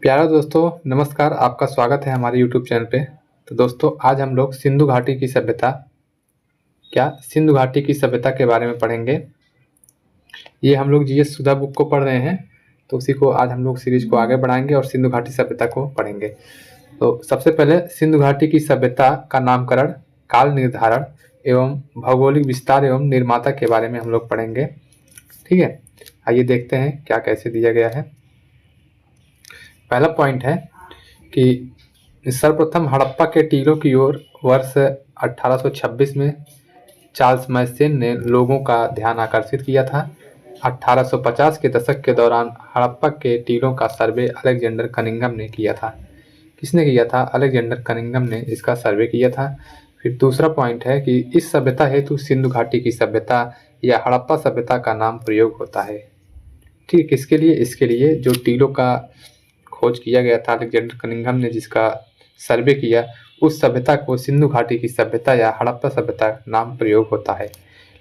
प्यारा दोस्तों, नमस्कार। आपका स्वागत है हमारे यूट्यूब चैनल पे। तो दोस्तों, आज हम लोग सिंधु घाटी की सभ्यता के बारे में पढ़ेंगे। ये हम लोग जीएस सुधा बुक को पढ़ रहे हैं, तो उसी को आज हम लोग सीरीज को आगे बढ़ाएंगे और सिंधु घाटी सभ्यता को पढ़ेंगे। तो सबसे पहले सिंधु घाटी की सभ्यता का नामकरण, काल निर्धारण एवं भौगोलिक विस्तार एवं निर्माता के बारे में हम लोग पढ़ेंगे। ठीक है, आइए देखते हैं क्या कैसे दिया गया है। पहला पॉइंट है कि सर्वप्रथम हड़प्पा के टीलों की ओर वर्ष 1826 में चार्ल्स मैसेन ने लोगों का ध्यान आकर्षित किया था। 1850 के दशक के दौरान हड़प्पा के टीलों का सर्वे अलेक्जेंडर कनिंघम ने किया था। किसने किया था? अलेक्जेंडर कनिंघम ने इसका सर्वे किया था। फिर दूसरा पॉइंट है कि इस सभ्यता हेतु सिंधु घाटी की सभ्यता या हड़प्पा सभ्यता का नाम प्रयोग होता है। ठीक, किसके लिए? इसके लिए जो टीलों का खोज किया गया था अलेक्जेंडर कनिंघम ने, जिसका सर्वे किया, उस सभ्यता को सिंधु घाटी की सभ्यता या हड़प्पा सभ्यता नाम प्रयोग होता है।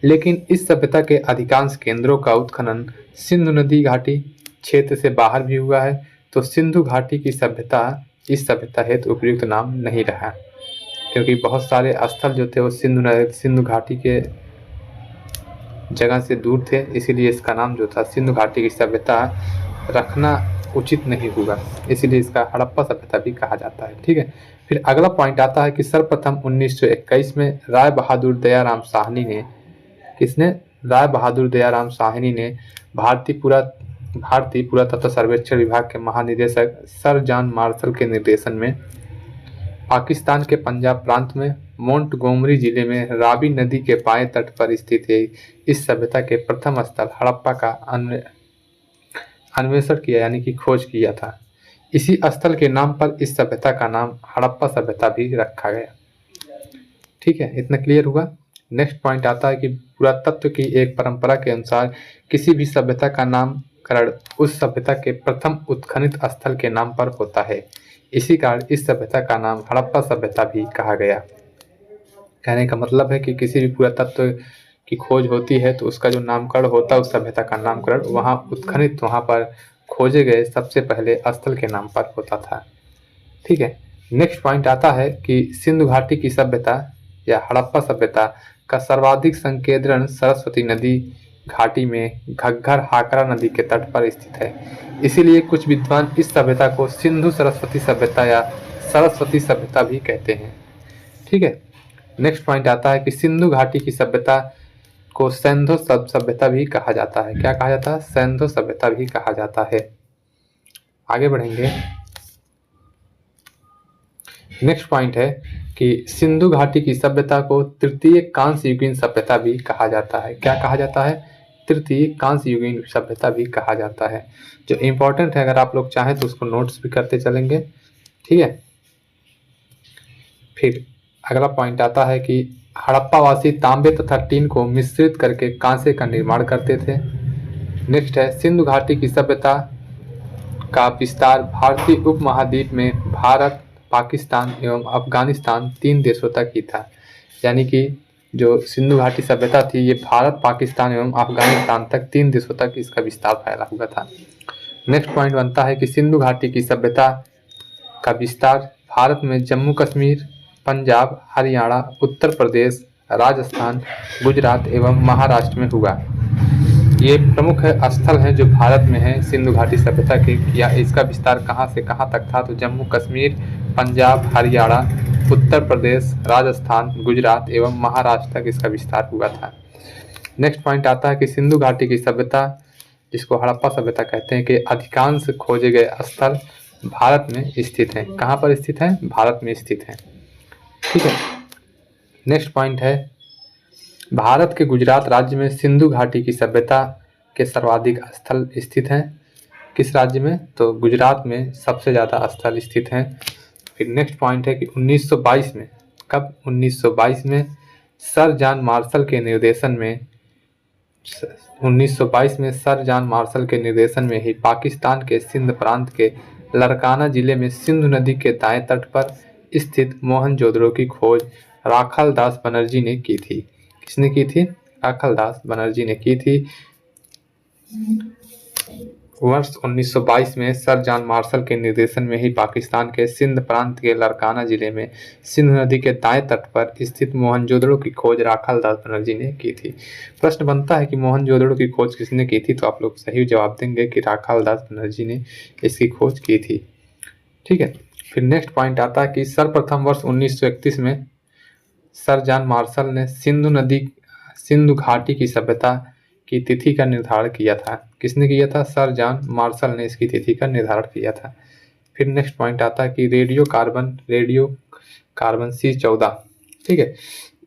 लेकिन इस सभ्यता के अधिकांश केंद्रों का उत्खनन सिंधु नदी घाटी क्षेत्र से बाहर भी हुआ है, तो सिंधु घाटी की सभ्यता इस सभ्यता हेतु उपयुक्त नाम नहीं रहा, क्योंकि बहुत सारे स्थल जो थे वो सिंधु घाटी के जगह से दूर थे, इसीलिए इसका नाम जो था सिंधु घाटी की सभ्यता रखना उचित नहीं हुआ, इसीलिए इसका हड़प्पा सभ्यता भी कहा जाता है। ठीक है, फिर अगला पॉइंट आता है कि सर्वप्रथम 1921 में राय बहादुर दयाराम साहनी ने, किसने? राय बहादुर दयाराम साहनी ने भारतीय पुरातत्व सर्वेक्षण विभाग के महानिदेशक सर जॉन मार्शल के निर्देशन में पाकिस्तान के पंजाब प्रांत में मोंटगोमरी जिले में रावी नदी के बाएं तट पर स्थित है इस सभ्यता के प्रथम स्थल हड़प्पा का अन्वेषण किया, यानी कि खोज किया था। इसी स्थल के नाम पर इस सभ्यता का नाम हड़प्पा सभ्यता भी रखा गया। ठीक है, इतना क्लियर हुआ। नेक्स्ट पॉइंट आता है कि पुरातत्व की एक परंपरा के अनुसार किसी भी सभ्यता का नामकरण उस सभ्यता के प्रथम उत्खनित स्थल के नाम पर होता है। इसी कारण इस सभ्यता का नाम हड़प्पा सभ्यता भी कहा गया। कहने का मतलब है कि किसी भी पुरातत्व की खोज होती है तो उसका जो नामकरण होता है, उस सभ्यता का नामकरण वहाँ उत्खनित, वहाँ पर खोजे गए सबसे पहले स्थल के नाम पर होता था। ठीक है, नेक्स्ट पॉइंट आता है कि सिंधु घाटी की सभ्यता या हड़प्पा सभ्यता का सर्वाधिक संकेंद्रण सरस्वती नदी घाटी में घग्गर हाकरा नदी के तट पर स्थित है। इसीलिए कुछ विद्वान इस सभ्यता को सिंधु सरस्वती सभ्यता या सरस्वती सभ्यता भी कहते हैं। ठीक है, नेक्स्ट पॉइंट आता है कि सिंधु घाटी की सभ्यता को सैंधो सभ्यता भी कहा जाता है। क्या कहा जाता है? सैंधो सभ्यता भी कहा जाता है। आगे बढ़ेंगे। नेक्स्ट पॉइंट है कि सिंधु घाटी की सभ्यता को तृतीय कांस्य युगीन सभ्यता भी कहा जाता है। क्या कहा जाता है? तृतीय कांस्य युगीन सभ्यता भी कहा जाता है, जो इम्पोर्टेंट है। अगर आप लोग चाहें तो उसको नोट्स भी करते चलेंगे। ठीक है, फिर अगला पॉइंट आता है कि हड़प्पावासी तांबे तथा टीन को मिश्रित करके कांसे का निर्माण करते थे। नेक्स्ट है सिंधु घाटी की सभ्यता का विस्तार भारतीय उपमहाद्वीप में भारत, पाकिस्तान एवं अफगानिस्तान 3 देशों तक ही था। यानी कि जो सिंधु घाटी सभ्यता थी, ये भारत, पाकिस्तान एवं अफगानिस्तान तक 3 देशों तक इसका विस्तार फैला हुआ था। नेक्स्ट पॉइंट बनता है कि सिंधु घाटी की सभ्यता का विस्तार भारत में जम्मू कश्मीर, पंजाब, हरियाणा, उत्तर प्रदेश, राजस्थान, गुजरात एवं महाराष्ट्र में हुआ। ये प्रमुख स्थल हैं जो भारत में हैं सिंधु घाटी सभ्यता के। या इसका विस्तार कहाँ से कहाँ तक था? तो जम्मू कश्मीर, पंजाब, हरियाणा, उत्तर प्रदेश, राजस्थान, गुजरात एवं महाराष्ट्र तक इसका विस्तार हुआ था। नेक्स्ट पॉइंट आता है कि सिंधु घाटी की सभ्यता, जिसको हड़प्पा सभ्यता कहते हैं, के अधिकांश खोजे गए स्थल भारत में स्थित हैं। कहाँ पर स्थित हैं? भारत में स्थित हैं। ठीक है, नेक्स्ट पॉइंट है भारत के गुजरात राज्य में सिंधु घाटी की सभ्यता के सर्वाधिक स्थल स्थित हैं। किस राज्य में? तो गुजरात में सबसे ज़्यादा स्थल स्थित हैं। फिर नेक्स्ट पॉइंट है कि 1922 में, कब? 1922 में सर जॉन मार्शल के निर्देशन में 1922 में सर जॉन मार्शल के निर्देशन में ही पाकिस्तान के सिंध प्रांत के लड़काना जिले में सिंधु नदी के दाएं तट पर स्थित मोहनजोदड़ो की खोज राखालदास बनर्जी ने की थी। किसने की थी? राखालदास बनर्जी ने की थी। वर्ष 1922 में सर जॉन मार्शल के निर्देशन में ही पाकिस्तान के सिंध प्रांत के लारकाना जिले में सिंध नदी के दाएं तट पर स्थित मोहनजोदड़ो की खोज राखाल दास बनर्जी ने की थी। प्रश्न बनता है कि मोहनजोदड़ो की खोज किसने की थी, तो आप लोग सही जवाब देंगे कि राखाल दास बनर्जी ने इसकी खोज की थी। ठीक है, फिर नेक्स्ट पॉइंट आता है कि सर्वप्रथम वर्ष 1931 में सर जॉन मार्शल ने सिंधु घाटी की सभ्यता की तिथि का निर्धारण किया था। किसने किया था? सर जॉन मार्शल ने इसकी तिथि का निर्धारण किया था। फिर नेक्स्ट पॉइंट आता है कि रेडियो कार्बन C14, ठीक है,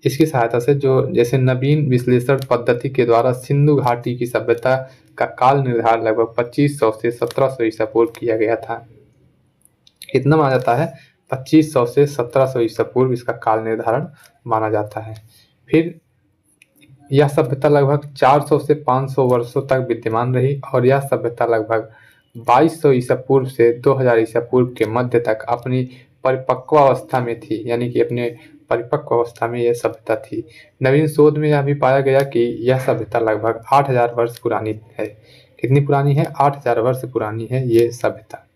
इसकी सहायता से जो जैसे नवीन विश्लेषण पद्धति के द्वारा सिंधु घाटी की सभ्यता का काल निर्धारण लगभग 2500 से 1700 ईसा पूर्व किया गया था। कितना माना जाता है? 2500 से 1700 ईसा पूर्व इसका काल निर्धारण माना जाता है। फिर यह सभ्यता लगभग 400 से 500 वर्षों तक विद्यमान रही और यह सभ्यता लगभग 2200 ईसा पूर्व से 2000 ईसा पूर्व के मध्य तक अपनी परिपक्व अवस्था में थी, यानी कि अपने परिपक्व अवस्था में यह सभ्यता थी। नवीन शोध में यह भी पाया गया कि यह सभ्यता लगभग 8000 वर्ष पुरानी है। कितनी पुरानी है? 8000 वर्ष पुरानी है ये सभ्यता।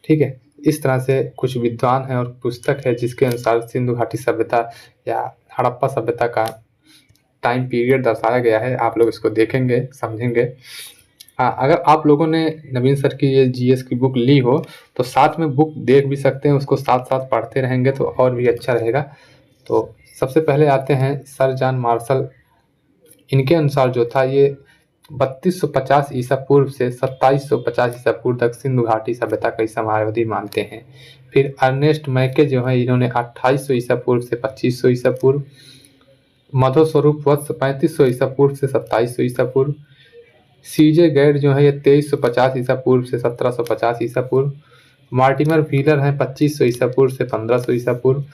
ठीक है, इस तरह से कुछ विद्वान है और पुस्तक है जिसके अनुसार सिंधु घाटी सभ्यता या हड़प्पा सभ्यता का टाइम पीरियड दर्शाया गया है। आप लोग इसको देखेंगे, समझेंगे। हाँ, अगर आप लोगों ने नवीन सर की ये जीएस की बुक ली हो तो साथ में बुक देख भी सकते हैं, उसको साथ साथ पढ़ते रहेंगे तो और भी अच्छा रहेगा। तो सबसे पहले आते हैं सर जॉन मार्शल। इनके अनुसार जो था ये 3250 ईसा पूर्व से 2750 ईसा पूर्व तक सिंधु घाटी सभ्यता का समयावधि मानते हैं। फिर अर्नेस्ट मैके जो है इन्होंने 2800 ईसा पूर्व से 2500 ईसा पूर्व, मधो स्वरूप वत्स 3500 ईसा पूर्व से 2700 ईसा पूर्व, सीजे गैड जो है ये 2350 ईसा पूर्व से 1750 ईसा पूर्व, मार्टिमर व्हीलर हैं 2500 ईसा पूर्व से 1500 ईसा पूर्व,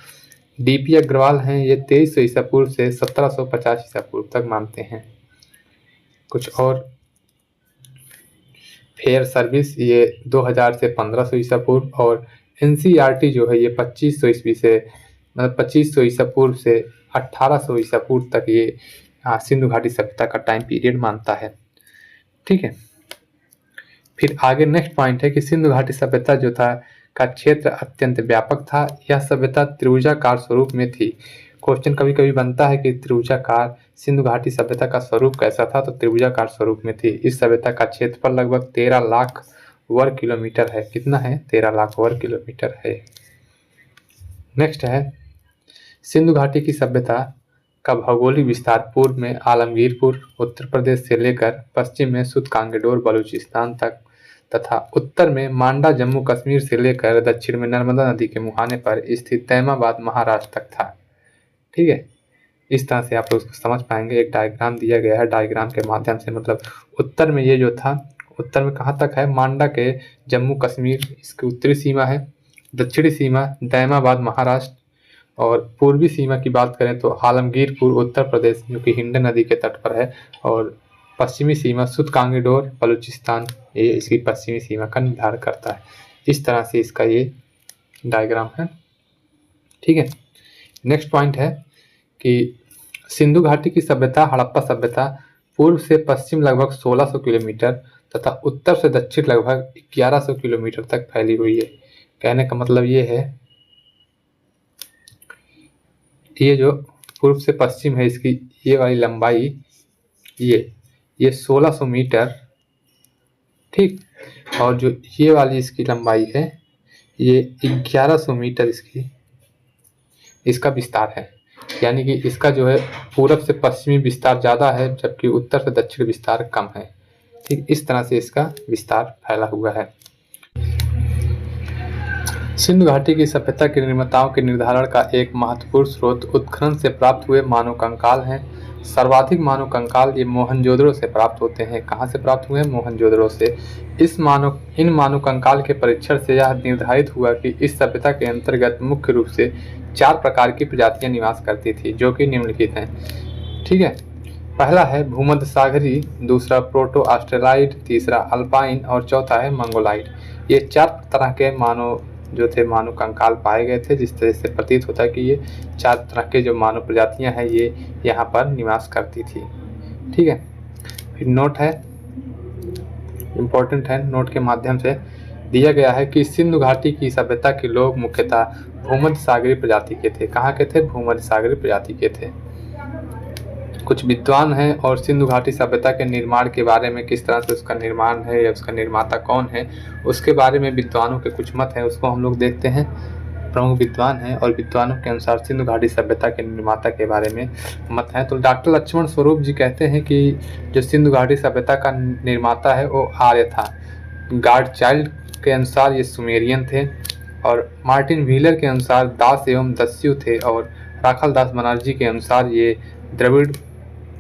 डीपी अग्रवाल हैं ये 2300 ईसा पूर्व से 1750 ईसा पूर्व तक मानते हैं। कुछ और फेयर सर्विस ये 2000 से 1500 ईसा पूर्व और एनसीईआरटी जो है ये 2500 ईस्वी से 2500 ईसा पूर्व से 1800 ईसा पूर्व तक ये सिंधु घाटी सभ्यता का टाइम पीरियड मानता है। ठीक है, फिर आगे नेक्स्ट पॉइंट है कि सिंधु घाटी सभ्यता जो था का क्षेत्र अत्यंत व्यापक था। यह सभ्यता त्रिभुजाकार स्वरूप में थी। क्वेश्चन कभी कभी बनता है कि त्रिभुजाकार सिंधु घाटी सभ्यता का स्वरूप कैसा था, तो त्रिभुजाकार स्वरूप में थी। इस सभ्यता का क्षेत्रफल लगभग 13 लाख वर्ग किलोमीटर है। कितना है? 13 लाख वर्ग किलोमीटर है। नेक्स्ट है सिंधु घाटी की सभ्यता का भौगोलिक विस्तार पूर्व में आलमगीरपुर उत्तर प्रदेश से लेकर पश्चिम में सुतकांगेडोर बलूचिस्तान तक तथा उत्तर में मांडा जम्मू कश्मीर से लेकर दक्षिण में नर्मदा नदी के मुहाने पर स्थित तैमाबाद महाराष्ट्र तक था। ठीक है, इस तरह से आप लोग समझ पाएंगे। एक डायग्राम दिया गया है, डायग्राम के माध्यम से मतलब उत्तर में ये जो था, उत्तर में कहाँ तक है? मांडा के जम्मू कश्मीर इसकी उत्तरी सीमा है, दक्षिणी सीमा तैमाबाद महाराष्ट्र और पूर्वी सीमा की बात करें तो आलमगीरपुर उत्तर प्रदेश जो कि हिंड नदी के तट पर है और पश्चिमी सीमा सुतकांगेडोर बलूचिस्तान ये इसकी पश्चिमी सीमा का निर्धारण करता है। इस तरह से इसका ये डायग्राम है। ठीक है, नेक्स्ट पॉइंट है कि सिंधु घाटी की सभ्यता हड़प्पा सभ्यता पूर्व से पश्चिम लगभग 1600 किलोमीटर तथा उत्तर से दक्षिण लगभग 1100 किलोमीटर तक फैली हुई है। कहने का मतलब ये है, ये जो पूर्व से पश्चिम है इसकी ये वाली लंबाई ये 1600 मीटर, ठीक, और जो ये वाली इसकी लंबाई है ये 1100 मीटर इसका विस्तार है। यानी कि इसका जो है पूरब से पश्चिमी विस्तार ज़्यादा है जबकि उत्तर से दक्षिण विस्तार कम है। ठीक, इस तरह से इसका विस्तार फैला हुआ है। सिंधु घाटी की सभ्यता के निर्माताओं के निर्धारण का एक महत्वपूर्ण स्रोत उत्खनन से प्राप्त हुए मानव कंकाल हैं। सर्वाधिक मानव कंकाल ये मोहनजोदड़ो से प्राप्त होते हैं। कहाँ से प्राप्त हुए हैं? मोहनजोदड़ो से। इन मानव कंकाल के परीक्षण से यह निर्धारित हुआ कि इस सभ्यता के अंतर्गत मुख्य रूप से 4 प्रकार की प्रजातियां निवास करती थी, जो कि निम्नलिखित हैं। ठीक है, पहला है भूमध्य सागरी, दूसरा प्रोटो ऑस्ट्रेलाइड, तीसरा अल्पाइन और चौथा है मंगोलाइड। ये 4 तरह के मानव कंकाल पाए गए थे, जिस तरह से प्रतीत होता है कि ये 4 तरह के जो मानव प्रजातियां हैं ये यहाँ पर निवास करती थी। ठीक है, फिर नोट है इम्पोर्टेंट है, नोट के माध्यम से दिया गया है कि सिंधु घाटी की सभ्यता के लोग मुख्यतः भूमध्य सागरीय प्रजाति के थे। कहाँ के थे? भूमध्य सागरीय प्रजाति के थे। कुछ विद्वान हैं और सिंधु घाटी सभ्यता के निर्माण के बारे में, किस तरह से उसका निर्माण है या उसका निर्माता कौन है, उसके बारे में विद्वानों के कुछ मत हैं, उसको हम लोग देखते हैं। प्रमुख विद्वान हैं और विद्वानों के अनुसार सिंधु घाटी सभ्यता के निर्माता के बारे में मत हैं। तो डॉक्टर लक्ष्मण स्वरूप जी कहते हैं कि जो सिंधु घाटी सभ्यता का निर्माता है वो आर्य था। गार्ड चाइल्ड के अनुसार ये सुमेरियन थे और मार्टिन व्हीलर के अनुसार दास एवं दस्यु थे और राखल दास बनर्जी के अनुसार ये द्रविड़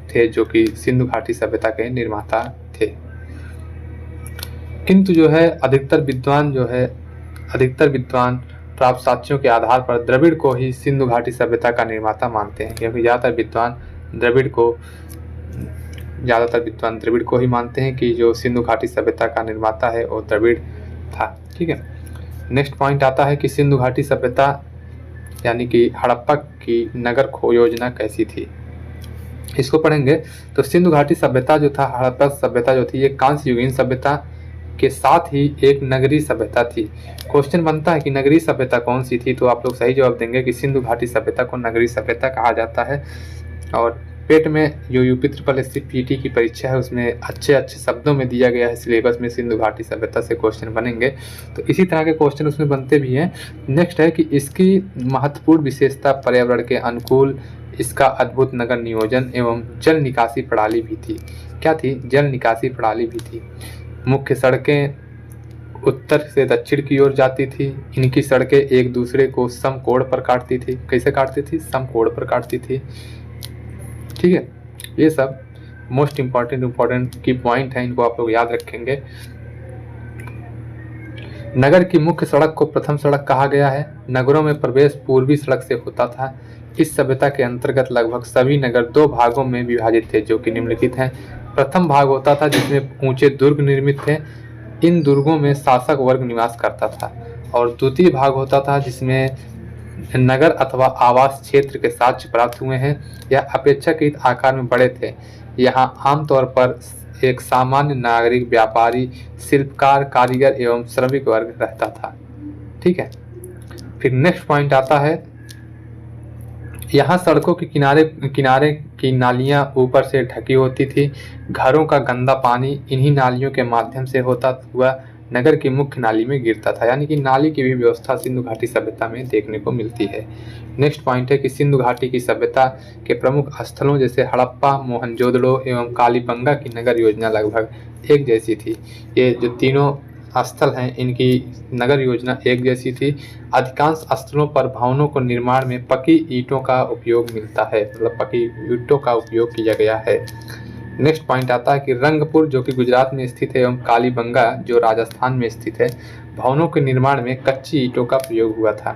थे जो कि सिंधु घाटी सभ्यता के निर्माता थे। किंतु जो है अधिकतर विद्वान प्राप्त साक्ष्यों के आधार पर द्रविड़ को ही सिंधु घाटी सभ्यता का निर्माता मानते हैं, क्योंकि ज़्यादातर विद्वान द्रविड़ को ही मानते हैं कि जो सिंधु घाटी सभ्यता का निर्माता है वो द्रविड़ था। ठीक है, नेक्स्ट पॉइंट आता है कि सिंधु घाटी सभ्यता यानी कि हड़प्पा की नगर खोज योजना कैसी थी, इसको पढ़ेंगे। तो सिंधु घाटी सभ्यता जो था, हड़प्पा सभ्यता जो थी, ये कांस्य युगीन सभ्यता के साथ ही एक नगरीय सभ्यता थी। क्वेश्चन बनता है कि नगरीय सभ्यता कौन सी थी, तो आप लोग सही जवाब देंगे कि सिंधु घाटी सभ्यता को नगरीय सभ्यता कहा जाता है। और पेट में जो यूपी ट्रिपल एस पीटी की परीक्षा है उसमें अच्छे शब्दों में दिया गया है सिलेबस में, सिंधु घाटी सभ्यता से क्वेश्चन बनेंगे, तो इसी तरह के क्वेश्चन उसमें बनते भी हैं। नेक्स्ट है कि इसकी महत्वपूर्ण विशेषता पर्यावरण के अनुकूल इसका अद्भुत नगर नियोजन एवं जल निकासी प्रणाली भी थी। क्या थी? जल निकासी प्रणाली भी थी। मुख्य सड़कें उत्तर से दक्षिण की ओर जाती थी। इनकी सड़कें एक दूसरे को समकोण पर काटती थी। कैसे काटती थी? समकोण पर काटती थी। ठीक है, ये सब मोस्ट इम्पॉर्टेंट की पॉइंट है, इनको आप लोग याद रखेंगे। नगर की मुख्य सड़क को प्रथम सड़क कहा गया है। नगरों में प्रवेश पूर्वी सड़क से होता था। इस सभ्यता के अंतर्गत लगभग सभी नगर दो भागों में विभाजित थे जो कि निम्नलिखित हैं। प्रथम भाग होता था जिसमें ऊंचे दुर्ग निर्मित थे, इन दुर्गों में शासक वर्ग निवास करता था। और द्वितीय भाग होता था जिसमें नगर अथवा आवास क्षेत्र के साक्ष्य प्राप्त हुए हैं। यह अपेक्षाकृत आकार में बड़े थे। यहाँ आमतौर पर एक सामान्य नागरिक, व्यापारी, शिल्पकार, कारीगर एवं श्रमिक वर्ग रहता था। ठीक है, फिर नेक्स्ट पॉइंट आता है, यहाँ सड़कों के किनारे की नालियाँ ऊपर से ढकी होती थी। घरों का गंदा पानी इन्हीं नालियों के माध्यम से होता हुआ नगर की मुख्य नाली में गिरता था, यानी कि नाली की भी व्यवस्था सिंधु घाटी सभ्यता में देखने को मिलती है। नेक्स्ट पॉइंट है कि सिंधु घाटी की सभ्यता के प्रमुख स्थलों जैसे हड़प्पा, मोहनजोदड़ो एवं कालीबंगा की नगर योजना लगभग एक जैसी थी। ये जो तीनों स्थल हैं इनकी नगर योजना एक जैसी थी। अधिकांश स्थलों पर भवनों को निर्माण में पक्की ईंटों का उपयोग मिलता है, मतलब पक्की ईंटों का उपयोग किया गया है। नेक्स्ट पॉइंट आता है कि रंगपुर जो कि गुजरात में स्थित है एवं कालीबंगा जो राजस्थान में स्थित है, भवनों के निर्माण में कच्ची ईंटों का प्रयोग हुआ था।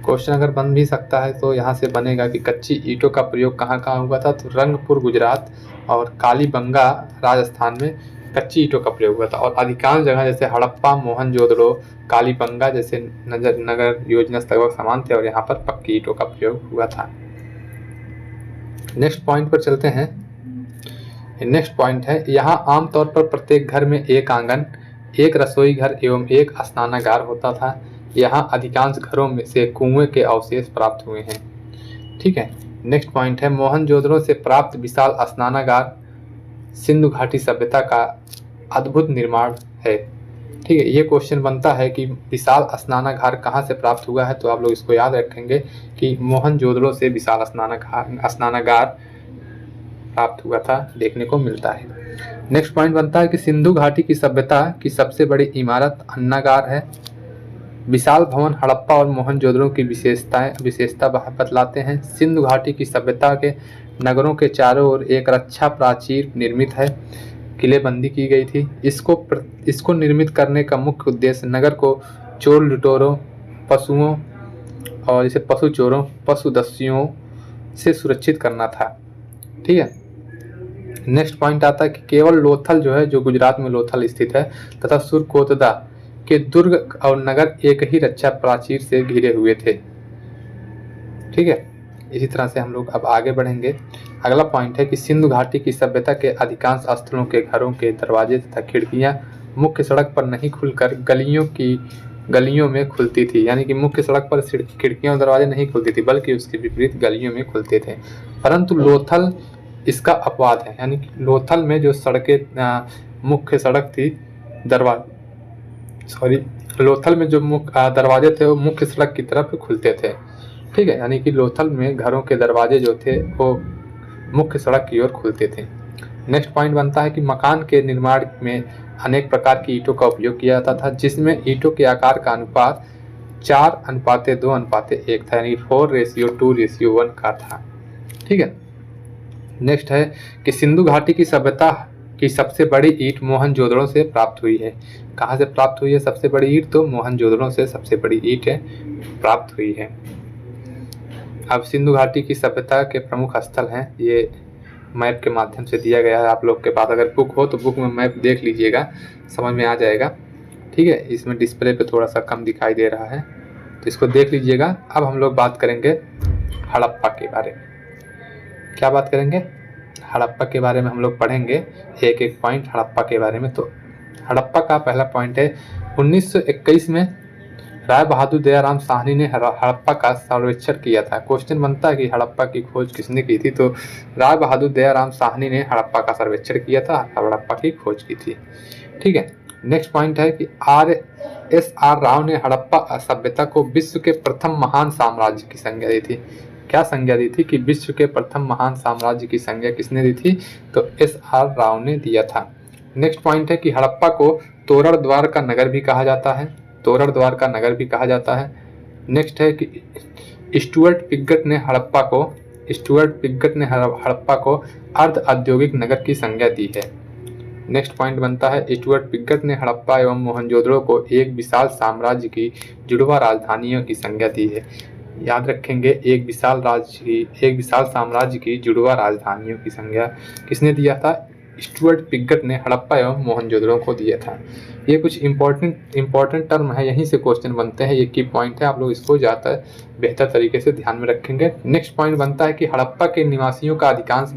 क्वेश्चन अगर बन भी सकता है तो यहाँ से बनेगा कि कच्ची ईंटों का प्रयोग कहाँ कहाँ हुआ था, तो रंगपुर गुजरात और कालीबंगा राजस्थान में कच्ची ईंटों का प्रयोग हुआ था। और अधिकांश जगह जैसे हड़प्पा, मोहनजोदड़ो, कालीबंगा जैसे नगर योजना लगभग समान थे और यहाँ पर पक्की ईंटों का प्रयोग हुआ था। नेक्स्ट पॉइंट पर चलते हैं। नेक्स्ट पॉइंट है, यहाँ आमतौर पर प्रत्येक घर में एक आंगन, एक रसोई घर एवं एक स्नानागार होता था। यहाँ अधिकांश घरों में से कुएं के अवशेष प्राप्त हुए हैं। ठीक है, नेक्स्ट पॉइंट है, मोहनजोदड़ो से प्राप्त विशाल स्नानागार सिंधु घाटी सभ्यता का अद्भुत निर्माण है। ठीक है, ये क्वेश्चन बनता है कि विशाल स्नानागार कहाँ से प्राप्त हुआ है, तो आप लोग इसको याद रखेंगे कि मोहनजोदड़ो से विशाल स्नानागार प्राप्त हुआ था, देखने को मिलता है। नेक्स्ट पॉइंट बनता है कि सिंधु घाटी की सभ्यता की सबसे बड़ी इमारत अन्नागार है। विशाल भवन हड़प्पा और मोहनजोदड़ो की विशेषता बतलाते हैं। सिंधु घाटी की सभ्यता के नगरों के चारों ओर एक रक्षा प्राचीर निर्मित है, किलेबंदी की गई थी। इसको निर्मित करने का मुख्य उद्देश्य नगर को चोर लुटेरों, पशुओं और जैसे पशु चोरों, पशु दस्युओं से सुरक्षित करना था। ठीक है, नेक्स्ट पॉइंट आता है कि केवल लोथल जो है, जो गुजरात में लोथल स्थित है, तथा सुरकोतदा के दुर्ग और नगर एक ही रक्षा प्राचीर से घिरे हुए थे। ठीक है, इसी तरह से हम लोग अब आगे बढ़ेंगे। अगला पॉइंट है कि सिंधु घाटी की सभ्यता के अधिकांश स्थलों के घरों के दरवाजे तथा खिड़कियां मुख्य सड़क पर नहीं खुलकर गलियों में खुलती थी, यानी कि मुख्य सड़क पर खिड़कियां और दरवाजे नहीं खुलती थी बल्कि उसके विपरीत गलियों में खुलते थे। परंतु लोथल इसका अपवाद है, यानी कि लोथल में जो सड़कें मुख्य सड़क थी लोथल में जो दरवाजे थे वो मुख्य सड़क की तरफ खुलते थे। ठीक है, यानी कि लोथल में घरों के दरवाजे जो थे वो मुख्य सड़क की ओर खुलते थे। नेक्स्ट पॉइंट बनता है कि मकान के निर्माण में अनेक प्रकार की ईंटों का उपयोग किया जाता था, जिसमें ईंटों के आकार का अनुपात 4:2:1 था, यानी 4:2:1 का था। ठीक है, नेक्स्ट है कि सिंधु घाटी की सभ्यता की सबसे बड़ी ईंट मोहनजोदड़ो से प्राप्त हुई है। कहाँ से प्राप्त हुई है सबसे बड़ी ईंट? तो मोहनजोदड़ो से सबसे बड़ी ईंट प्राप्त हुई है। अब सिंधु घाटी की सभ्यता के प्रमुख स्थल हैं, ये मैप के माध्यम से दिया गया है। आप लोग के पास अगर बुक हो तो बुक में मैप देख लीजिएगा, समझ में आ जाएगा। ठीक है, इसमें डिस्प्ले पे थोड़ा सा कम दिखाई दे रहा है तो इसको देख लीजिएगा। अब हम लोग बात करेंगे हड़प्पा के बारे में। क्या बात करेंगे? हड़प्पा के बारे में हम लोग पढ़ेंगे एक एक पॉइंट हड़प्पा के बारे में। तो हड़प्पा का पहला पॉइंट है 1921 में राय बहादुर दयाराम साहनी ने हड़प्पा का सर्वेक्षण किया था। क्वेश्चन बनता है कि हड़प्पा की खोज किसने की थी? तो राय बहादुर दयाराम साहनी ने हड़प्पा का सर्वेक्षण किया था, हड़प्पा की खोज की थी। ठीक है, नेक्स्ट पॉइंट है कि RSR राव ने हड़प्पा सभ्यता को विश्व के प्रथम महान साम्राज्य की संज्ञा दी थी। क्या संज्ञा दी थी? कि विश्व के प्रथम महान साम्राज्य की संज्ञा किसने दी थी? तो SR राव ने दिया था। नेक्स्ट पॉइंट है कि हड़प्पा को तोरण द्वार का नगर भी कहा जाता है, तोरण द्वार का नगर भी कहा जाता है। नेक्स्ट है कि स्टुअर्ट पिगट ने हड़प्पा को अर्ध औद्योगिक नगर की संज्ञा दी है। नेक्स्ट पॉइंट बनता है स्टुअर्ट पिगट ने हड़प्पा एवं मोहनजोदड़ो को एक विशाल साम्राज्य की जुड़वा राजधानियों की संज्ञा दी है। याद रखेंगे, एक विशाल साम्राज्य की जुड़वा राजधानियों की संज्ञा किसने दिया था? स्टुअर्ट पिगट ने हड़प्पा एवं मोहनजोदड़ो को दिया था। ये कुछ इंपॉर्टेंट टर्म है, यहीं से क्वेश्चन बनते हैं, ये की पॉइंट है, आप लोग इसको ज़्यादा बेहतर तरीके से ध्यान में रखेंगे। नेक्स्ट पॉइंट बनता है कि हड़प्पा के निवासियों का अधिकांश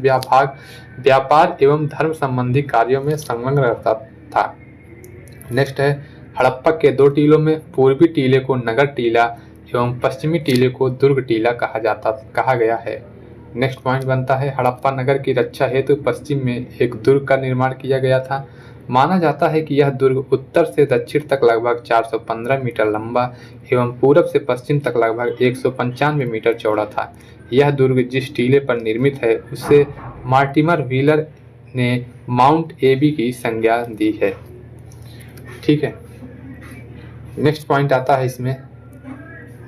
व्यापार एवं धर्म संबंधी कार्यों में संलग्न रहता था। नेक्स्ट है हड़प्पा के 2 टीलों में पूर्वी टीले को नगर टीला एवं पश्चिमी टीले को दुर्ग टीला कहा गया है। नेक्स्ट पॉइंट बनता है हड़प्पा नगर की रक्षा हेतु पश्चिम में एक दुर्ग का निर्माण किया गया था। माना जाता है कि यह दुर्ग उत्तर से दक्षिण तक लगभग 415 मीटर लंबा एवं पूरब से पश्चिम तक लगभग 195 मीटर चौड़ा था। यह दुर्ग जिस टीले पर निर्मित है उसे मार्टिमर व्हीलर ने माउंट एबी की संज्ञा दी है। ठीक है, नेक्स्ट पॉइंट आता है इसमें।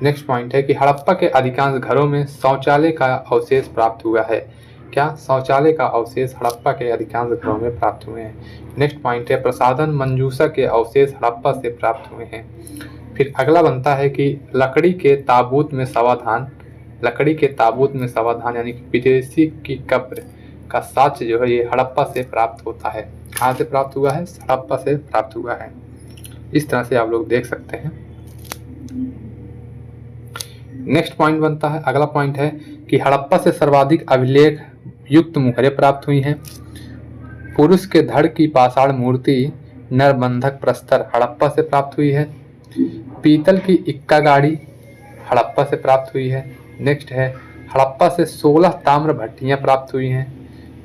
नेक्स्ट पॉइंट है कि हड़प्पा के अधिकांश घरों में शौचालय का अवशेष प्राप्त हुआ है। क्या? शौचालय का अवशेष हड़प्पा के अधिकांश घरों में प्राप्त हुए हैं। नेक्स्ट पॉइंट है प्रसाधन मंजूषा के अवशेष हड़प्पा से प्राप्त हुए हैं। फिर अगला बनता है कि लकड़ी के ताबूत में समाधान यानी कि विदेशी की कब्र का साक्ष्य जो है ये हड़प्पा से प्राप्त होता है। कहाँ से प्राप्त हुआ है? हड़प्पा से प्राप्त हुआ है। इस तरह से आप लोग देख सकते हैं। नेक्स्ट पॉइंट बनता है, अगला पॉइंट है कि हड़प्पा से सर्वाधिक अभिलेख युक्त मुहरें प्राप्त हुई हैं। पुरुष के धड़ की पाषाण मूर्ति नरबंधक प्रस्तर हड़प्पा से प्राप्त हुई है। पीतल की इक्का गाड़ी हड़प्पा से प्राप्त हुई है। नेक्स्ट है हड़प्पा से 16 ताम्र भट्टियां प्राप्त हुई हैं।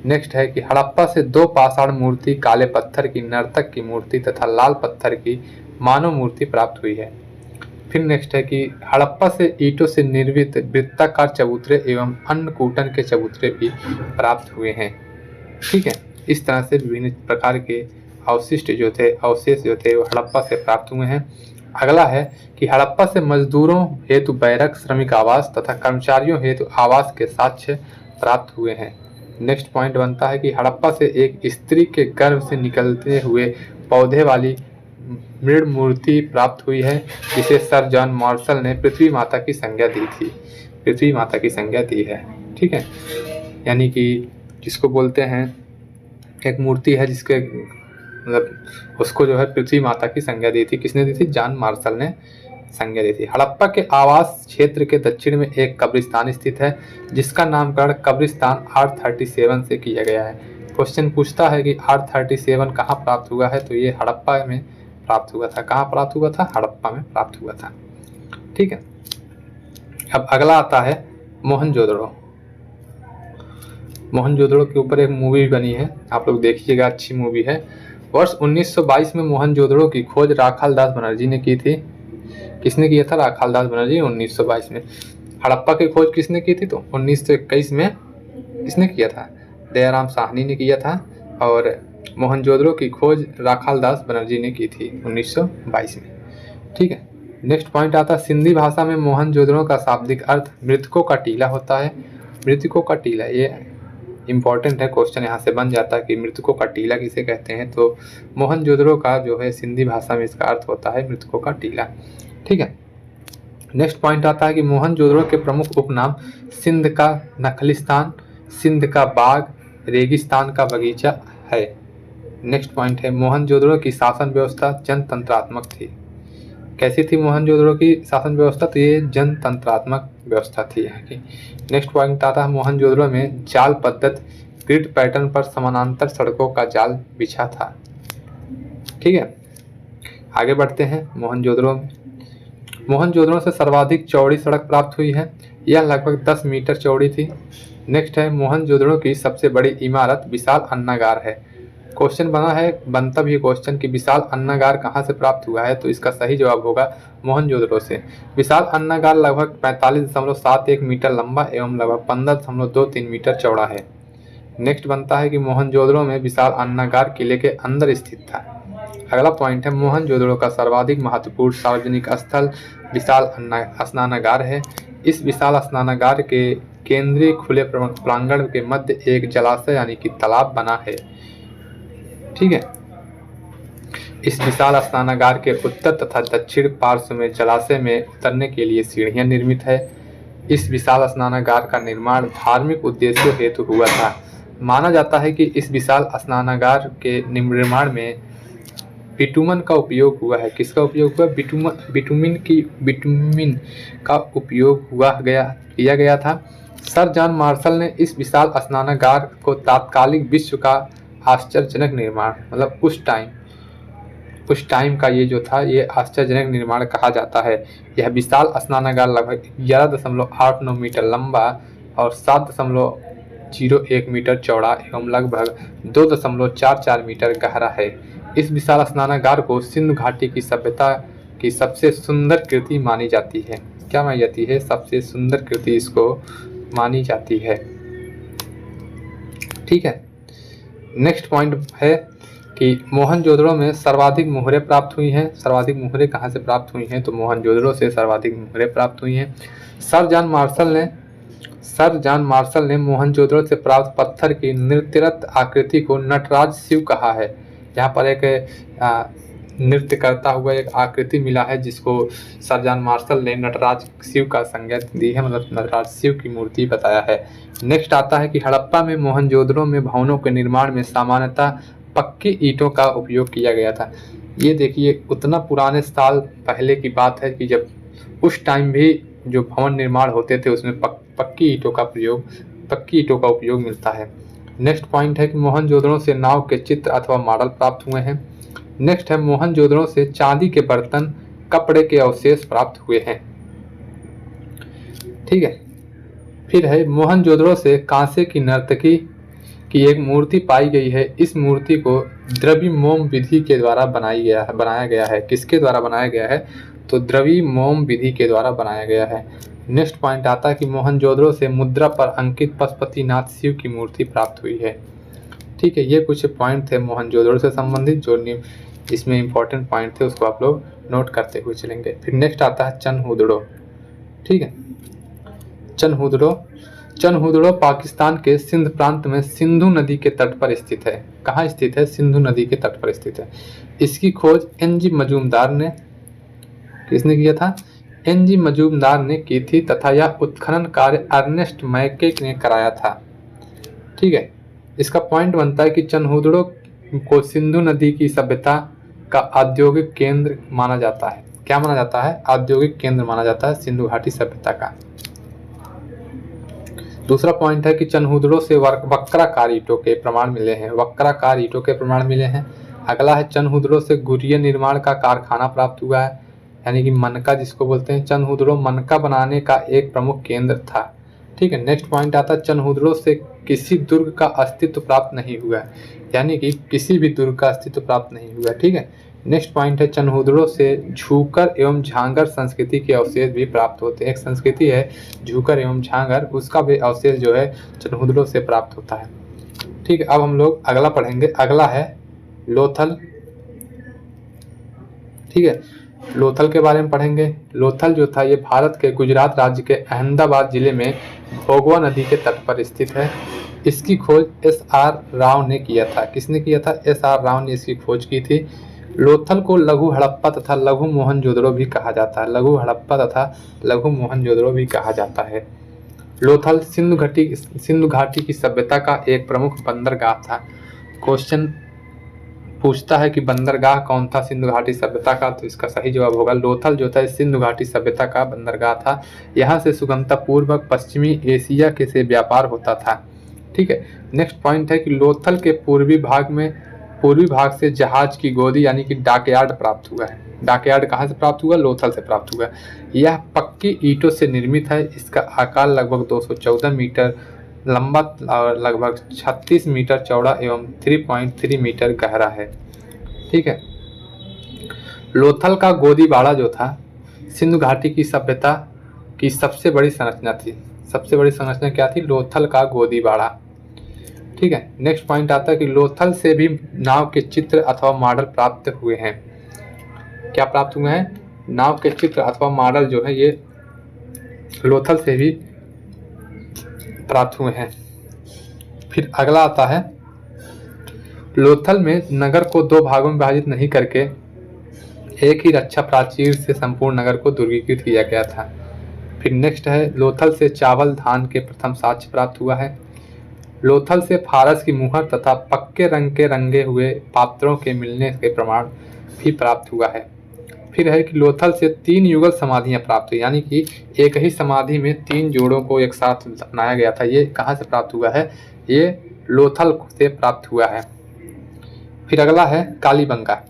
नेक्स्ट है कि हड़प्पा से 2 पाषाण मूर्ति काले पत्थर की नर्तक की मूर्ति तथा लाल पत्थर की मानव मूर्ति प्राप्त हुई है। फिर नेक्स्ट है कि हड़प्पा से ईंटों से निर्मित वृत्ताकार चबूतरे एवं अन्नकूटन के चबूतरे भी प्राप्त हुए हैं। ठीक है, इस तरह से विभिन्न प्रकार के अवशेष जो थे वो हड़प्पा से प्राप्त हुए हैं। अगला है कि हड़प्पा से मजदूरों हेतु बैरक, श्रमिक आवास तथा कर्मचारियों हेतु आवास के साक्ष्य प्राप्त हुए हैं। नेक्स्ट पॉइंट बनता है कि हड़प्पा से एक स्त्री के गर्भ से निकलते हुए पौधे वाली मृण मूर्ति प्राप्त हुई है, जिसे सर जॉन मार्शल ने पृथ्वी माता की संज्ञा दी है। ठीक है, यानी कि जिसको बोलते हैं एक मूर्ति है जिसके मतलब उसको जो है पृथ्वी माता की संज्ञा दी थी। किसने दी थी? जॉन मार्शल ने संज्ञा दी थी। हड़प्पा के आवास क्षेत्र के दक्षिण में एक कब्रिस्तान स्थित है, जिसका नामकरण कब्रिस्तान R37 से किया गया है। क्वेश्चन पूछता है कि R37 कहाँ प्राप्त हुआ है, तो ये हड़प्पा में प्राप्त हुआ था। कहाँ प्राप्त हुआ था? हड़प्पा में प्राप्त हुआ था। ठीक है, अब अगला आता है मोहनजोदड़ो। मोहनजोदड़ो के ऊपर एक मूवी बनी है, आप लोग देखिएगा, अच्छी मूवी है। वर्ष 1922 में मोहनजोदड़ो की खोज राखालदास बनर्जी ने की थी। किसने किया था? राखालदास बनर्जी 1922 में। हड़प्पा की खोज किसने की थी? तो 1921 में किसने किया था? दयाराम साहनी ने किया था। और मोहनजोदड़ो की खोज राखालदास बनर्जी ने की थी 1922 में। ठीक है, नेक्स्ट पॉइंट आता है सिंधी भाषा में मोहनजोदड़ो का शाब्दिक अर्थ मृतकों का टीला होता है। मृतकों का टीला, ये इम्पॉर्टेंट है, क्वेश्चन यहाँ से बन जाता है कि मृतकों का टीला किसे कहते हैं। तो मोहनजोदड़ो का जो है सिंधी भाषा में इसका अर्थ होता है मृतकों का टीला। ठीक है, नेक्स्ट पॉइंट आता है कि मोहनजोदड़ो के प्रमुख उपनाम सिंध का नखलिस्तान, सिंध का बाग, रेगिस्तान का बगीचा है। नेक्स्ट पॉइंट है मोहनजोदड़ो की शासन व्यवस्था जनतंत्रात्मक थी। कैसी थी मोहनजोदड़ो की शासन व्यवस्था? तो ये जनतंत्रात्मक व्यवस्था थी यहाँ की। नेक्स्ट पॉइंट आता है मोहनजोदड़ो में जाल पद्धति ग्रिड पैटर्न पर समानांतर सड़कों का जाल बिछा था। ठीक है, आगे बढ़ते हैं। मोहनजोदड़ो से सर्वाधिक चौड़ी सड़क प्राप्त हुई है, यह लगभग 10 मीटर चौड़ी थी। नेक्स्ट है मोहनजोदड़ो की सबसे बड़ी इमारत विशाल अन्नागार है। क्वेश्चन बनता भी क्वेश्चन कि विशाल अन्नागार कहाँ से प्राप्त हुआ है, तो इसका सही जवाब होगा मोहनजोदड़ो से। विशाल अन्नागार लगभग 45.71 मीटर लंबा एवं लगभग 15.23 मीटर चौड़ा है। नेक्स्ट बनता है कि मोहनजोदड़ो में विशाल अन्नागार किले के अंदर स्थित था। अगला पॉइंट है मोहनजोदड़ो का सर्वाधिक महत्वपूर्ण सार्वजनिक स्थल विशाल स्नानागार है। इस विशाल स्नानागार के केंद्रीय खुले प्रांगण के मध्य एक जलाशय यानी कि तालाब बना है। ठीक है, इस विशाल स्नानागार के उत्तर तथा दक्षिण पार्श्व में जलाशय में उतरने के लिए सीढ़ियां निर्मित है। इस विशाल स्नानागार का निर्माण धार्मिक उद्देश्यों हेतु हुआ था। माना जाता है कि इस विशाल स्नानागार के निर्माण में बिटुमन का उपयोग हुआ है। किसका उपयोग हुआ? बिटुमिन का उपयोग किया गया था। सर जॉन मार्शल ने इस विशाल स्नानागार को तात्कालिक विश्व का आश्चर्यजनक निर्माण, मतलब उस टाइम का ये जो था ये आश्चर्यजनक निर्माण कहा जाता है। यह विशाल स्नानागार लगभग 11.89 मीटर लंबा और 7.01 मीटर चौड़ा एवं लगभग 2.44 मीटर गहरा है। इस विशाल स्नानागार को सिंधु घाटी की सभ्यता की सबसे सुंदर कृति मानी जाती है। क्या मानी जाती है? सबसे सुंदर कृति इसको मानी जाती है। ठीक है, नेक्स्ट पॉइंट है कि मोहनजोदड़ो में सर्वाधिक मुहरें प्राप्त हुई हैं। सर्वाधिक मुहरें कहाँ से प्राप्त हुई हैं? तो मोहनजोदड़ो से सर्वाधिक मुहरें प्राप्त हुई हैं। सर जॉन मार्शल ने मोहनजोदड़ो से प्राप्त पत्थर की नृत्यरत आकृति को नटराज शिव कहा है। यहाँ पर एक नृत्य करता हुआ एक आकृति मिला है जिसको सर जॉन मार्शल ने नटराज शिव का संज्ञा दी है, मतलब नटराज शिव की मूर्ति बताया है। नेक्स्ट आता है कि हड़प्पा में मोहनजोदड़ो में भवनों के निर्माण में सामान्यतः पक्की ईंटों का उपयोग किया गया था। ये देखिए उतना पुराने साल पहले की बात है कि जब उस टाइम भी जो भवन निर्माण होते थे उसमें पक्की ईंटों का उपयोग मिलता है। नेक्स्ट पॉइंट है कि मोहनजोदड़ो से नाव के चित्र अथवा मॉडल प्राप्त हुए हैं। नेक्स्ट है मोहनजोदड़ो से चांदी के बर्तन, कपड़े के अवशेष प्राप्त हुए हैं। ठीक है, फिर है मोहनजोदड़ो से कांसे की नर्तकी की एक मूर्ति पाई गई है। इस मूर्ति को द्रव्यमोम विधि के द्वारा बनाया गया है। किसके द्वारा बनाया गया है? तो द्रव्यमोम विधि के द्वारा बनाया गया है। नेक्स्ट पॉइंट आता है कि मोहनजोदड़ो से मुद्रा पर अंकित पशुपतिनाथ शिव की मूर्ति प्राप्त हुई है। ठीक है, ये कुछ पॉइंट थे मोहनजोदड़ो से संबंधित जो इसमें इंपॉर्टेंट पॉइंट थे, उसको आप लोग नोट करते हुए चलेंगे। फिर नेक्स्ट आता है चनहुदड़ो। ठीक है, चनहुदड़ो पाकिस्तान के सिंध प्रांत में सिंधु नदी के तट पर स्थित है। कहाँ स्थित है? सिंधु नदी के तट पर स्थित है। इसकी खोज एनजी मजूमदार ने किसने किया था? एनजी मजूमदार ने की थी तथा यह उत्खनन कार्य अर्नेस्ट मैके ने कराया था। ठीक है, इसका पॉइंट बनता है कि चनहुदड़ो को सिंधु नदी की सभ्यता का औद्योगिक केंद्र माना जाता है। क्या माना जाता है? औद्योगिक केंद्र माना जाता है सिंधु घाटी सभ्यता का। दूसरा पॉइंट है कि चनहुदड़ों से वक्राकार ईंटों के प्रमाण मिले हैं, वक्राकार ईंटों के प्रमाण मिले हैं। अगला है चनहुदड़ों से गुरिया निर्माण का कारखाना प्राप्त हुआ है, यानी कि मनका जिसको बोलते हैं। चनहुदड़ों मनका बनाने का एक प्रमुख केंद्र था। ठीक है, नेक्स्ट पॉइंट आता है चनहुदड़ों से किसी दुर्ग का अस्तित्व प्राप्त नहीं हुआ है, यानी कि किसी भी दुर्ग का अस्तित्व प्राप्त नहीं हुआ। ठीक है, नेक्स्ट पॉइंट है चनहुदड़ों से झूकर एवं झांगर संस्कृति के अवशेष भी प्राप्त होते हैं। एक संस्कृति है झूकर एवं झांगर, उसका भी अवशेष जो है चनहुदड़ों से प्राप्त होता है। ठीक है, अब हम लोग अगला पढ़ेंगे। अगला है लोथल। ठीक है, लोथल के बारे में पढ़ेंगे। लोथल जो था ये भारत के गुजरात राज्य के अहमदाबाद जिले में भोगवा नदी के तट पर स्थित है। इसकी खोज SR राव ने किया था। किसने किया था? SR राव ने इसकी खोज की थी। लोथल को लघु हड़प्पा तथा लघु मोहनजोदड़ो भी कहा जाता है। लघु हड़प्पा तथा लघु मोहनजोदड़ो भी कहा जाता है। लोथल सिंधु घाटी की सभ्यता का एक प्रमुख बंदरगाह था। क्वेश्चन पूछता है कि बंदरगाह कौन था सिंधु घाटी सभ्यता का, तो इसका सही जवाब होगा लोथल जो था सिंधु घाटी सभ्यता का बंदरगाह था। यहाँ से सुगमतापूर्वक पश्चिमी एशिया के से व्यापार होता था। ठीक है, नेक्स्ट पॉइंट है कि लोथल के पूर्वी भाग से जहाज की गोदी यानी कि डॉकयार्ड प्राप्त हुआ है। डॉकयार्ड कहाँ से प्राप्त हुआ? लोथल से प्राप्त हुआ। यह पक्की ईंटों से निर्मित है। इसका आकार लगभग 214 मीटर लंबा और लगभग 36 मीटर चौड़ा एवं 3.3 मीटर गहरा है। ठीक है, लोथल का गोदीबाड़ा जो था सिंधु घाटी की सभ्यता की सबसे बड़ी संरचना थी। सबसे बड़ी संरचना क्या थी? लोथल का गोदीबाड़ा। ठीक है, नेक्स्ट पॉइंट आता है कि लोथल से भी नाव के चित्र अथवा मॉडल प्राप्त हुए हैं। क्या प्राप्त हुए हैं? नाव के चित्र अथवा मॉडल जो है ये लोथल से भी प्राप्त हुए हैं। फिर अगला आता है लोथल में नगर को दो भागों में विभाजित नहीं करके एक ही रक्षा प्राचीर से संपूर्ण नगर को दुर्गीकृत किया गया था। फिर नेक्स्ट है लोथल से चावल धान के प्रथम साक्ष्य प्राप्त हुआ है। लोथल से फारस की मुहर तथा पक्के रंग के रंगे हुए पात्रों के मिलने के प्रमाण भी प्राप्त हुआ है। फिर है कि लोथल से 3 युगल समाधियां प्राप्त हुई, यानी कि एक ही समाधि में 3 जोड़ों को एक साथ बनाया गया था। ये कहाँ से प्राप्त हुआ है? ये लोथल से प्राप्त हुआ है। फिर अगला है कालीबंगा।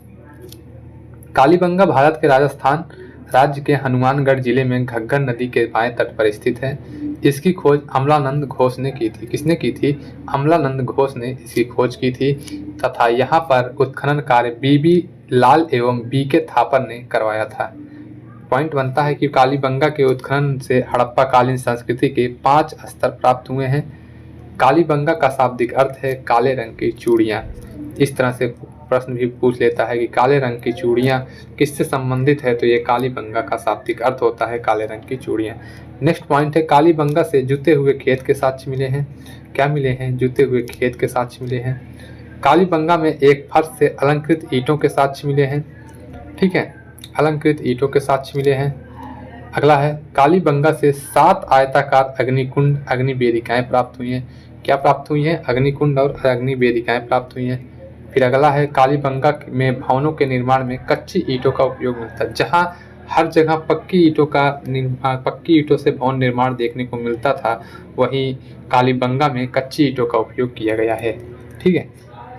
कालीबंगा भारत के राजस्थान राज्य के हनुमानगढ़ जिले में घग्गर नदी के बाएं तट पर स्थित है। इसकी खोज अमलानंद घोष ने की थी। किसने की थी? अमलानंद घोष ने इसकी खोज की थी तथा यहाँ पर उत्खनन कार्य BB लाल एवं BK थापर ने करवाया था। पॉइंट बनता है कि कालीबंगा के उत्खनन से हड़प्पा कालीन संस्कृति के 5 स्तर प्राप्त हुए हैं। कालीबंगा का शाब्दिक अर्थ है काले रंग की चूड़ियाँ। इस तरह से प्रश्न भी पूछ लेता है कि काले रंग की चूड़ियाँ किससे संबंधित है, तो ये कालीबंगा का शाब्दिक अर्थ होता है काले रंग की चूड़ियाँ। नेक्स्ट पॉइंट है कालीबंगा से जुते हुए खेत के साक्ष्य मिले हैं। क्या मिले हैं? जुते हुए खेत के साक्ष्य मिले हैं। कालीबंगा में एक फर्श से अलंकृत ईंटों के साक्ष्य मिले हैं। ठीक है, अलंकृत ईंटों के साक्ष्य मिले हैं। अगला है कालीबंगा से 7 आयताकार अग्निकुंड अग्निवेदिकाएं प्राप्त हुई हैं। क्या प्राप्त हुई हैं? अग्निकुंड और अग्निवेदिकाएं प्राप्त हुई हैं। फिर अगला है कालीबंगा में भवनों के निर्माण में कच्ची ईंटों का उपयोग मिलता है। जहाँ हर जगह पक्की ईंटों से भवन निर्माण देखने को मिलता था, वहीं कालीबंगा में कच्ची ईंटों का उपयोग किया गया है। ठीक है,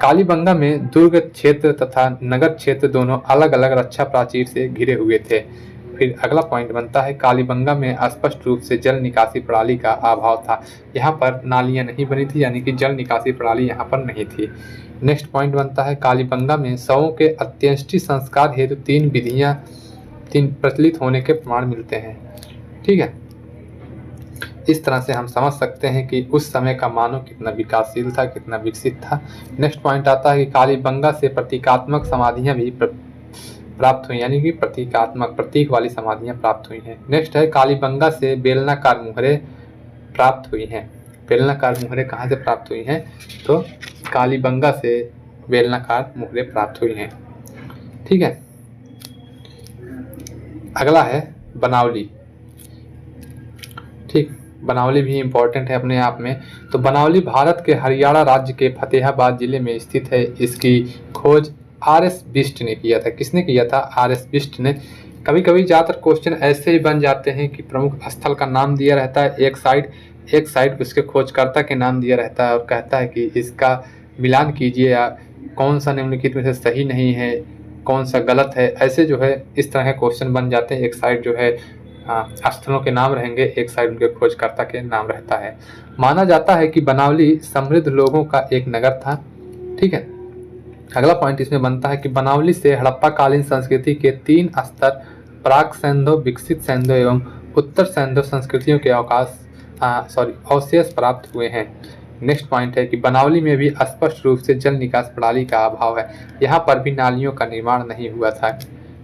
कालीबंगा में दुर्ग क्षेत्र तथा नगर क्षेत्र दोनों अलग अलग रक्षा प्राचीर से घिरे हुए थे। फिर अगला पॉइंट बनता है कालीबंगा में स्पष्ट रूप से जल निकासी प्रणाली का अभाव था। यहाँ पर नालियाँ नहीं बनी थी, यानी कि जल निकासी प्रणाली यहाँ पर नहीं थी। नेक्स्ट पॉइंट बनता है कालीबंगा में शवों के अंत्येष्टि संस्कार हेतु 3 विधियाँ प्रचलित होने के प्रमाण मिलते हैं। ठीक है, इस तरह से हम समझ सकते हैं कि उस समय का मानव कितना विकासशील था, कितना विकसित था। नेक्स्ट पॉइंट आता है कि कालीबंगा से प्रतीकात्मक समाधियां भी प्राप्त हुई, यानी कि प्रतीक वाली समाधियां प्राप्त हुई हैं। नेक्स्ट है कालीबंगा से बेलनाकार मुहरें प्राप्त हुई हैं। बेलनाकार मुहरें कहाँ से प्राप्त हुई हैं? तो कालीबंगा से बेलनाकार मुहरें प्राप्त हुई हैं। ठीक है, अगला है बनावली। ठीक, बनावली भी इम्पोर्टेंट है अपने आप में। तो बनावली भारत के हरियाणा राज्य के फतेहाबाद जिले में स्थित है। इसकी खोज RS बिष्ट ने किया था। किसने किया था? RS बिष्ट ने। कभी कभी ज़्यादातर क्वेश्चन ऐसे ही बन जाते हैं कि प्रमुख स्थल का नाम दिया रहता है एक साइड, एक साइड उसके खोजकर्ता के नाम दिया रहता है और कहता है कि इसका मिलान कीजिए या कौन सा निम्नलिखित में से सही नहीं है, कौन सा गलत है। ऐसे जो है इस तरह के क्वेश्चन बन जाते हैं। एक साइड जो है स्थलों के नाम रहेंगे, एक साइड उनके खोजकर्ता के नाम रहता है। माना जाता है कि बनावली समृद्ध लोगों का एक नगर था। ठीक है, अगला पॉइंट इसमें बनता है कि बनावली से हड़प्पा कालीन संस्कृति के 3 स्तर प्राक सैंधव, विकसित सैंधव एवं उत्तर सैंधव संस्कृतियों के अवशेष प्राप्त हुए हैं। नेक्स्ट पॉइंट है कि बनावली में भी स्पष्ट रूप से जल निकास प्रणाली का अभाव है। यहाँ पर भी नालियों का निर्माण नहीं हुआ था।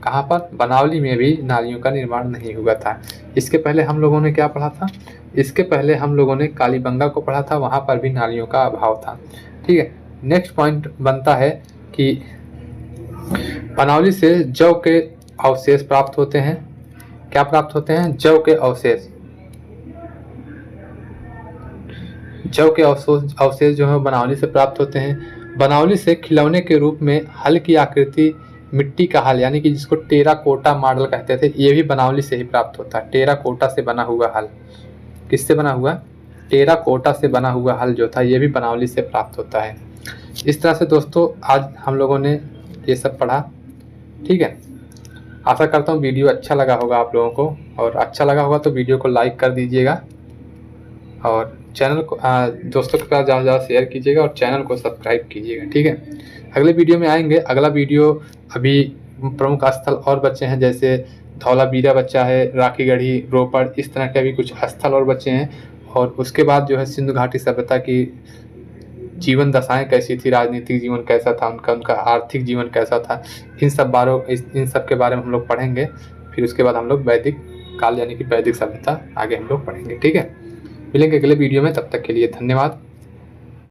कहाँ पर? बनावली में भी नालियों का निर्माण नहीं हुआ था। इसके पहले हम लोगों ने क्या पढ़ा था? इसके पहले हम लोगों ने कालीबंगा को पढ़ा था, वहाँ पर भी नालियों का अभाव था। ठीक है, नेक्स्ट पॉइंट बनता है कि बनावली से जौ के अवशेष प्राप्त होते हैं। क्या प्राप्त होते हैं? जौ के अवशेष। जौ के अवशेष जो है बनावली से प्राप्त होते हैं। बनावली से खिलौने के रूप में हल की आकृति, मिट्टी का हल, यानी कि जिसको टेराकोटा मॉडल कहते थे, ये भी बनावली से ही प्राप्त होता है। टेराकोटा से बना हुआ हल। किससे बना हुआ? टेराकोटा से बना हुआ हल जो था, ये भी बनावली से प्राप्त होता है। इस तरह से दोस्तों आज हम लोगों ने ये सब पढ़ा। ठीक है, आशा करता हूँ वीडियो अच्छा लगा होगा आप लोगों को, और अच्छा लगा होगा तो वीडियो को लाइक कर दीजिएगा और चैनल को दोस्तों के पास ज़्यादा से ज़्यादा शेयर कीजिएगा और चैनल को सब्सक्राइब कीजिएगा। ठीक है, अगले वीडियो में आएंगे। अगला वीडियो, अभी प्रमुख स्थल और बचे हैं, जैसे धौलावीरा बच्चा है, राखीगढ़ी, रोपड़, इस तरह के भी कुछ स्थल और बचे हैं। और उसके बाद जो है सिंधु घाटी सभ्यता की जीवन दशाएं कैसी थी, राजनीतिक जीवन कैसा था उनका आर्थिक जीवन कैसा था, इन सब के बारे में हम लोग पढ़ेंगे। फिर उसके बाद हम लोग वैदिक काल यानी कि वैदिक सभ्यता आगे हम लोग पढ़ेंगे। ठीक है, मिलेंगे अगले वीडियो में, तब तक के लिए धन्यवाद।